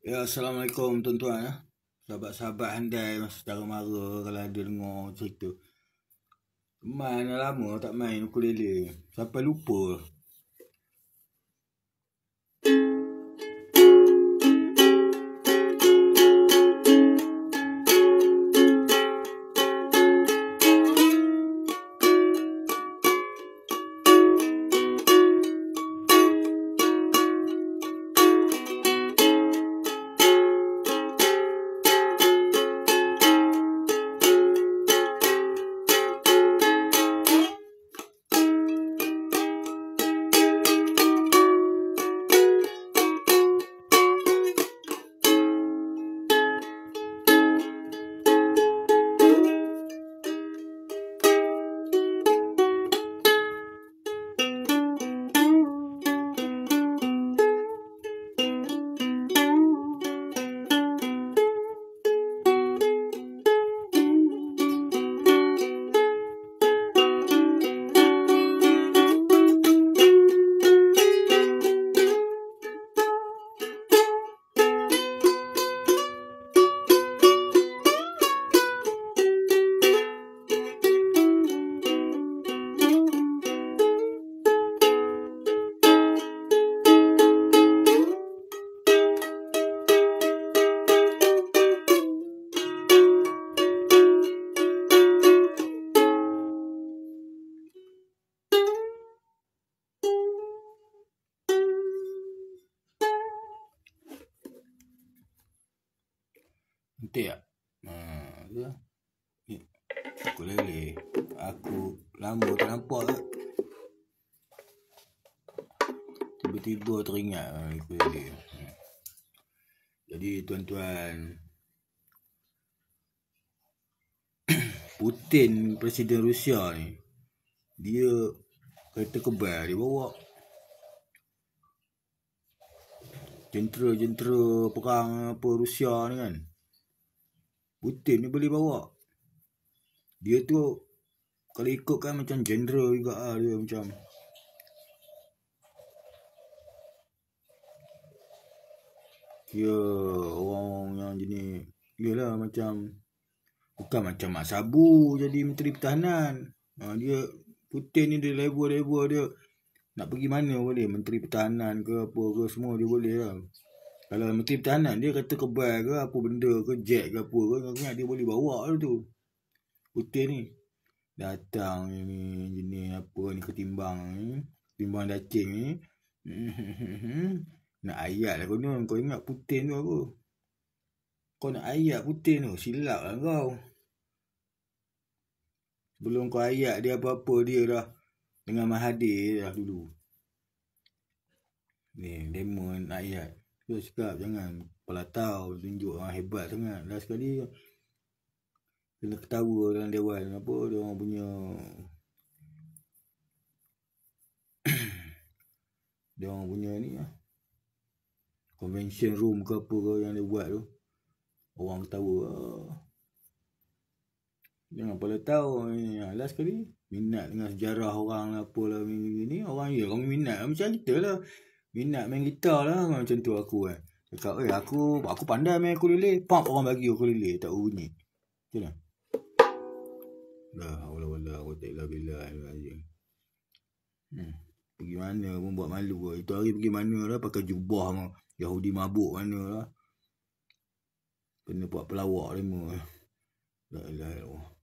Ya, Assalamualaikum tuan-tuan ya. Sahabat-sahabat handai masa secara mara kalau ada dengar cerita. Main lama tak main ukulele. Sampai lupa. Nanti tak? Ukulele. Aku lama tak nampak tak? Tiba-tiba teringat ukulele. Jadi tuan-tuan, Putin, Presiden Rusia ni, dia kereta kebal dia bawa. Jentera-jentera perang apa Rusia ni kan, Putin ni boleh bawa. Dia tu kalau ikutkan macam jenderal juga lah dia, macam dia orang yang jenis, yelah macam, bukan macam Mak Sabu jadi Menteri Pertahanan. Dia Putin ni dia level dia nak pergi mana boleh, Menteri Pertahanan ke apa ke semua dia boleh lah. Kalau Menteri Pertahanan dia kata kebal ke apa benda ke, jet ke apa ke, ingat dia boleh bawa lah tu. Putin ni datang ni jenis apa ni, ketimbang dacing ni. Nak ayat lah konon. Kau ingat Putin tu apa? Kau nak ayat Putin tu, silap lah kau. Belum kau ayat dia apa-apa, dia dah dengan Mahathir dah dulu. Ni demo nak ayat. Dia cakap jangan kepala tahu, tunjuk orang hebat sangat. Last sekali kena ketawa dalam dewan apa, dia orang punya dia orang punya ni lah, convention room ke apa ke yang dia buat tu, orang ketawa. Jangan kepala tahu. Last sekali minat dengan sejarah orang lah apa lah ni. Orang ya orang minat macam kita lah, minat main gitar lah macam tu aku kan. Cakap aku pandai main ukulele, pop orang bagi ukulele tak bunyi. Macam mana? Dah wala aku tak bila aja. Pergi mana pun buat malu. Itu hari pergi mana lah pakai jubah Yahudi mabuk mana lah. Kena buat pelawak lima. La ilaha illallah.